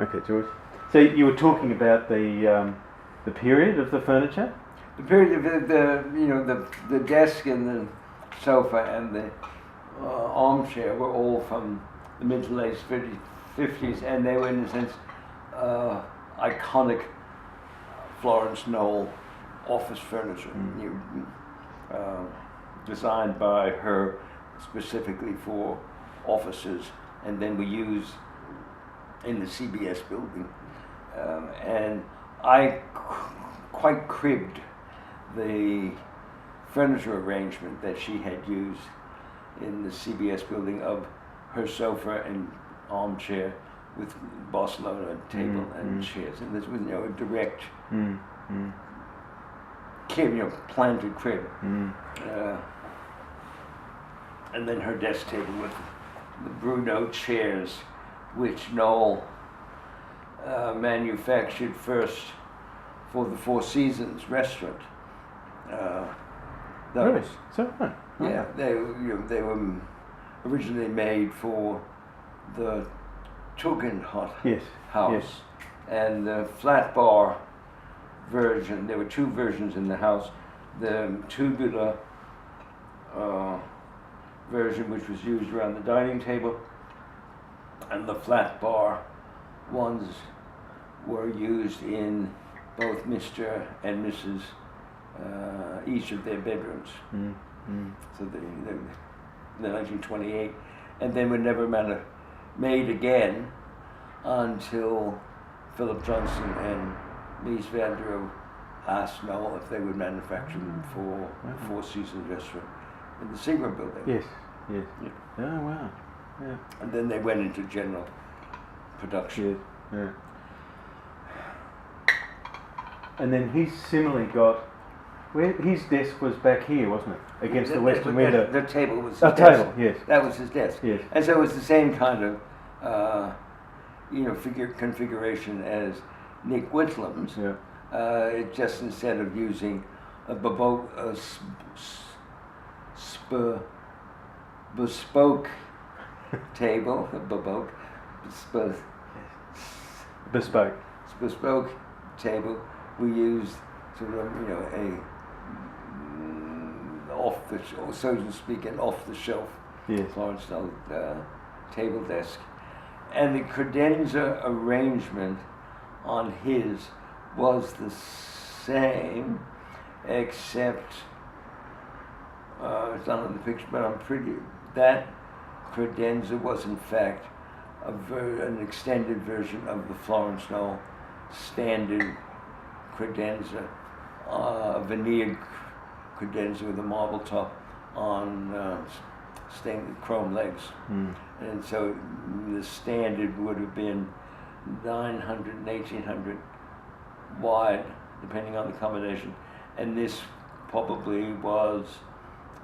Okay, George. So you were talking about the period of the furniture. The period of the desk and the sofa and the armchair were all from the mid to late 50s, and they were in a sense iconic Florence Knoll office furniture, designed by her specifically for offices, and then we used in the CBS building. And I quite cribbed the furniture arrangement that she had used in the CBS building of her sofa and armchair with Barcelona table and chairs. And this was, a direct crib, planted crib. And then her desk table with the Bruno chairs, which Knoll manufactured first for the Four Seasons restaurant. Really? So, yeah, they were originally made for the Tugendhat house. Yes. And the flat bar version, there were two versions in the house. The tubular version, which was used around the dining table, and the flat bar ones were used in both Mr. and Mrs. Each of their bedrooms. So they 1928, and then were never made again until Philip Johnson and Mies van der Rohe asked Knoll if they would manufacture them for the Four Seasons restaurant in the Sigma building. Yes. Yeah. Oh wow. Yeah. And then they went into general production. Yeah. And then he's similarly got. His desk was back here, wasn't it? Against the western window. The table was his desk. Table, yes. That was his desk. Yes. And so it was the same kind of, configuration as Nick Whitlam's. Yeah. It just instead of using a bespoke table, bespoke table, we used sort of, a so to speak, an off-the-shelf Florence Knoll table desk. And the credenza arrangement on his was the same, except it's not on the picture, but that credenza was in fact an extended version of the Florence Knoll standard credenza, veneered credenza with a marble top on stained chrome legs. And so the standard would have been 900 and 1800 wide, depending on the combination, and this probably was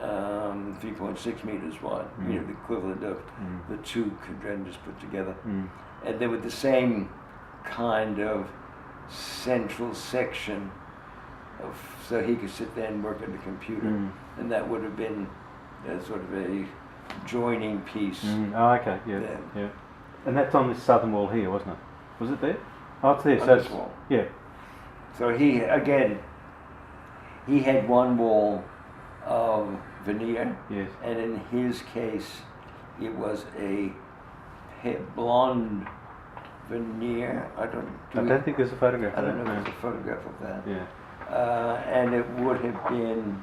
3.6 meters wide, the equivalent of the two cadenzas put together. And they were the same kind of central section so he could sit there and work at the computer, and that would have been sort of a joining piece. Oh, okay, yeah. And that's on this southern wall here, wasn't it? Was it there? Oh, it's there. On So this wall. Yeah. So he had one wall of veneer, yes, and in his case, it was a blonde veneer. I don't think there's a photograph. I don't know if there's a photograph of that. Yeah. And it would have been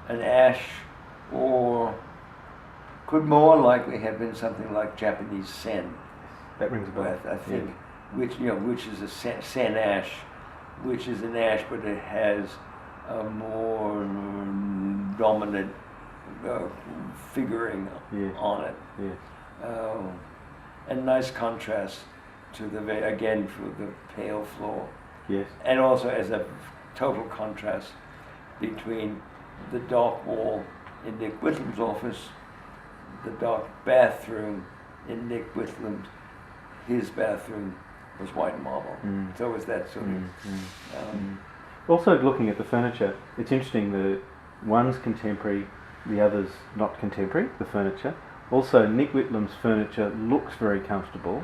an ash, or could more likely have been something like Japanese sen. That rings a bell. I think, which is a sen ash, which is an ash, but it has a more dominant figuring on it. Yeah. And nice contrast to again for the pale floor. Yes. And also as a total contrast between the dark wall in Nick Whitlam's office, the dark bathroom in Nick Whitlam's. His bathroom was white marble. So it was that sort of. Also, looking at the furniture, it's interesting. The one's contemporary, the other's not contemporary. The furniture, Also, Nick Whitlam's furniture looks very comfortable.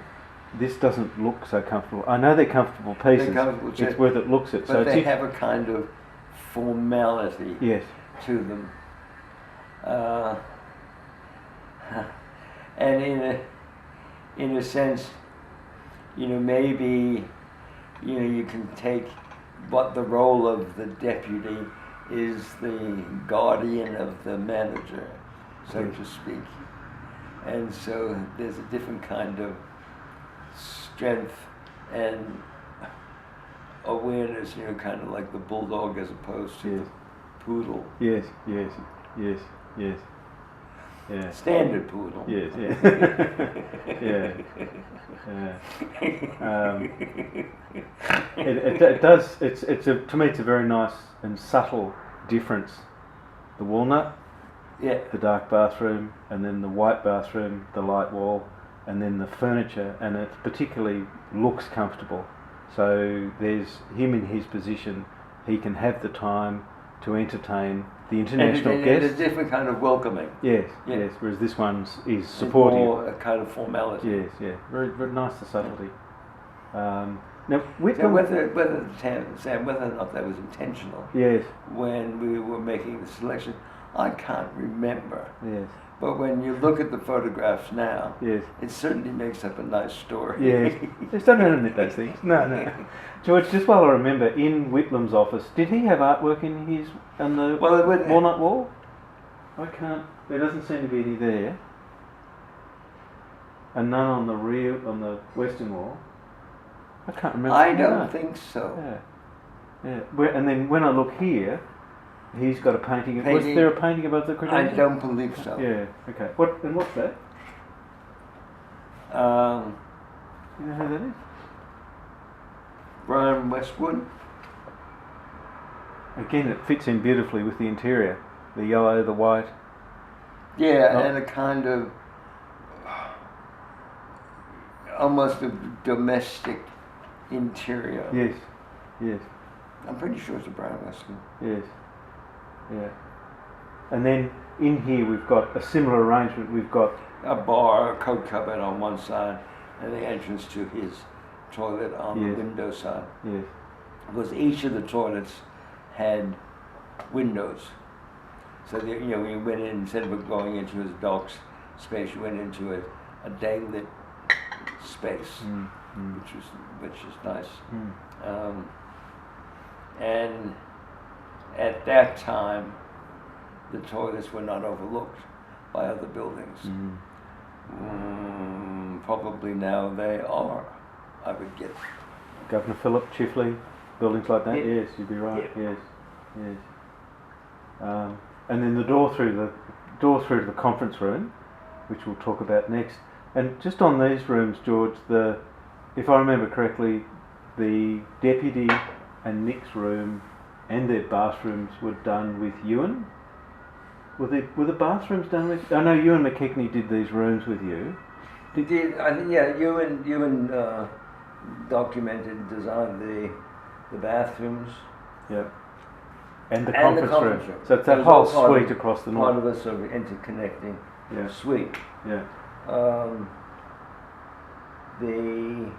This doesn't look so comfortable. I know they're comfortable pieces. They're comfortable chairs, it's where it looks it. but So they have a kind of formality yes, to them. And in a sense, maybe, you can take what the role of the deputy is, the guardian of the manager, so to speak. And so there's a different kind of strength and awareness, kind of like the bulldog as opposed to yes, the poodle. yes, yes, yes, yes. Yeah. Standard poodle. Yes, yeah. Yeah. It does, to me it's a very nice and subtle difference. The walnut, Yeah. the dark bathroom, and then the white bathroom, the light wall, and then the furniture, and it particularly looks comfortable. So there's him in his position, he can have the time to entertain the international and guests. it's a different kind of welcoming. Yes, Yeah. yes. Whereas this one's is It's supportive. more a kind of formality. Yes, yeah. Very, very nice, the subtlety. Now, So Whitlam. whether Sam, whether or not that was intentional Yes, when we were making the selection, I can't remember. yes, But when you look at the photographs now, yes, it certainly makes up a nice story. yes. Just don't admit those things. No. George, just while I remember, in Whitlam's office, did he have artwork in his on the Well, it would, walnut wall? I can't. There doesn't seem to be any there, and none on the western wall. I can't remember. I don't No. think so. Yeah. And then when I look here, he's got a painting. Was Painting. there a painting above the I credentials? don't believe so. Yeah. Okay. What's that? You know who that is? Brian Westwood. Again, it fits in beautifully with the interior. The yellow, the white. Yeah, Oh. and a kind of almost a domestic interior. Yes. Yes. I'm pretty sure it's a Brian Westwood. Yes. Yeah. And then in here we've got a similar arrangement. We've got A bar, a coat cupboard on one side, and the entrance to his toilet on Yes. the window side. yes. Because each of the toilets had windows. So that, when you went in, instead of going into his dog's space, you went into a day-lit space, which is nice. And at that time, the toilets were not overlooked by other buildings. Probably now they are, I would guess. Governor Phillip, Chifley, buildings like that. Yeah. Yes, you'd be right. Yeah. Yes. And then the door through to the conference room, which we'll talk about next. And just on these rooms, George, if I remember correctly, the deputy and Nick's room and their bathrooms were done with Ewan. Were the bathrooms done with? I know Ewan McKechnie did these rooms with you. I think, yeah, Ewan documented and designed the bathrooms. Yeah. And the And the conference conference room. room. So it's It that was whole all part suite of- across the Part north. of a sort of interconnecting Yeah. suite. Yeah. The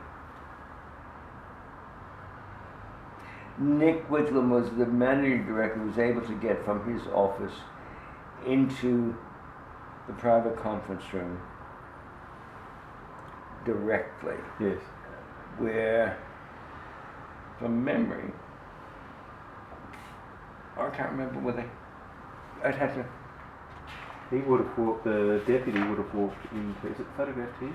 Nick Whitlam was the managing director who was able to get from his office into the private conference room directly, Yes. where, from memory, I can't remember whether I'd have to. He would have walked. The deputy would have walked into. Is it photographed here?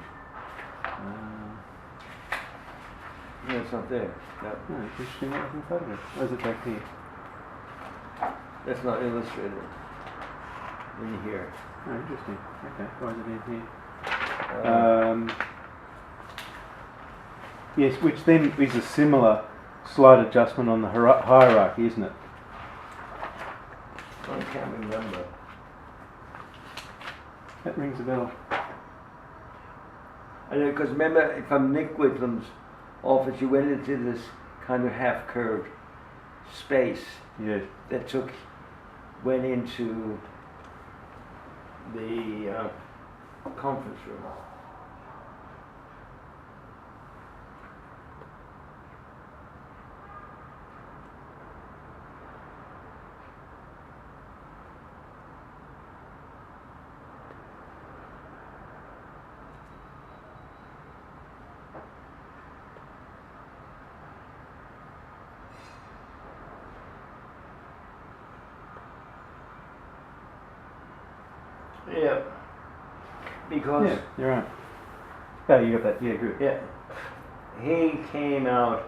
No, it's not there. No, No, it's interesting. What was in the photograph? Or is it back here? that's not illustrated in here. Oh, interesting. Okay. Why is it in here? Uh, Yes, which then is a similar slight adjustment on the hierarchy, isn't it? I can't remember. That rings a bell. I know, because remember, from Nick Whitlam's office, you went into this kind of half-curved space Yes. that went into the conference room. Yeah, because Yeah, you're right. Oh, you got that. Yeah, good. yeah, he came out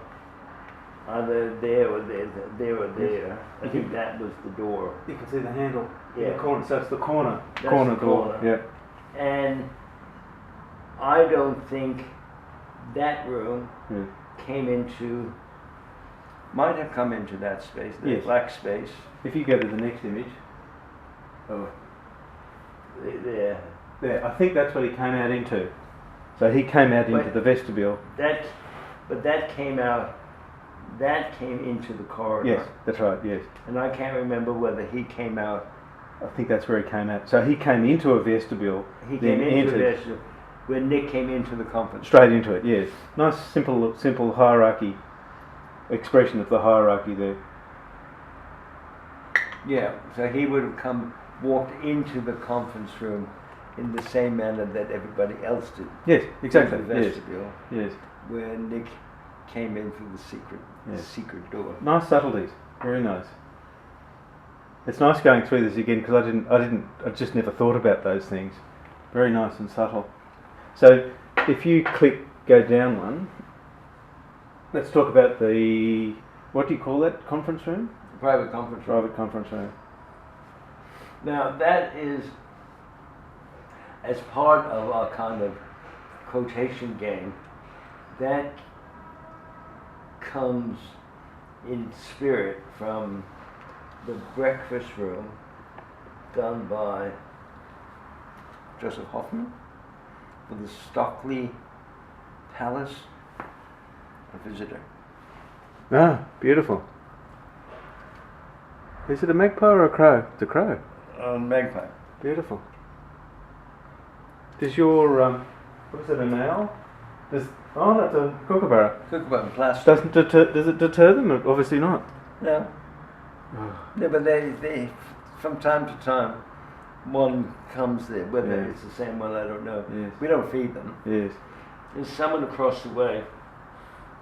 either there or there. I think that was the door. You can see the handle in Yeah. the corner. So it's the corner. That's corner the door. corner. Yeah. And I don't think that room Yeah. came into, might have come into that space, that Yes. black space If you go to the next image. Oh. there. There. I think that's what he came out into. So he came out into Wait. the vestibule. But that came out, that came into the corridor. Yes, that's right. Yes. And I can't remember whether he came out, I think that's where he came out. So he came into a vestibule. he Then came into entered. this, when Nick came into the conference. Straight into it. Yes. Nice, simple hierarchy. Expression of the hierarchy there. Yeah, so he would have walked into the conference room in the same manner that everybody else did. Yes, exactly. In the Yes. vestibule, Yes. where Nick came in through the Yes. secret door. Nice subtleties. Very nice. It's nice going through this again because I just never thought about those things. Very nice and subtle. So if you go down one, let's talk about what do you call that conference room? Private conference room. Private conference room. Now that is, as part of our kind of quotation game, that comes in spirit from the breakfast room done by Joseph Hoffman for the Stockley Palace, A Visitor. Ah, beautiful. Is it a magpie or a crow? It's a crow. Magpie. Beautiful. Does your what is it, an owl? That's a kookaburra. Kookaburra, plastic. Does it deter them? Obviously not. No. Yeah, but they from time to time, one comes there. Whether Yeah. it's the same one, I don't know. Yes. We don't feed them. Yes. There's someone across the way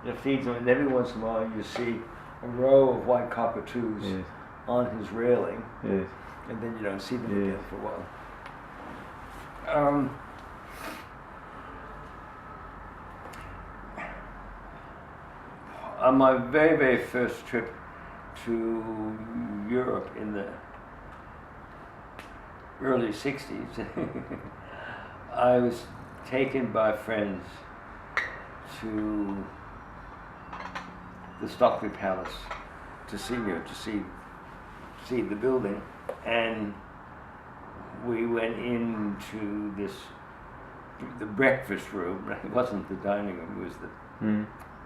that feeds them, and every once in a while you see a row of white cockatoos Yes. on his railing, Yes. and then you don't see them Yes. again for a while. On my very, very first trip to Europe in the early 60s, I was taken by friends to the Stockley Palace to see the building, and we went into the breakfast room. It wasn't the dining room, it was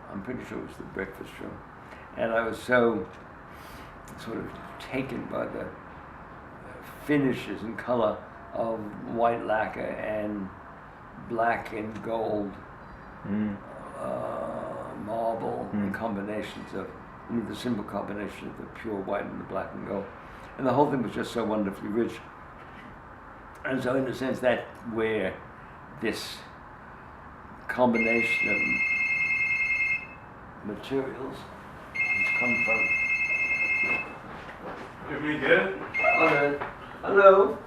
I'm pretty sure it was the breakfast room. And I was so sort of taken by the finishes and color of white lacquer and black and gold marble and combinations of, the simple combination of the pure white and the black and gold. And the whole thing was just so wonderfully rich. And so in a sense, that's where this combination of materials has come from. Everybody good? Hello.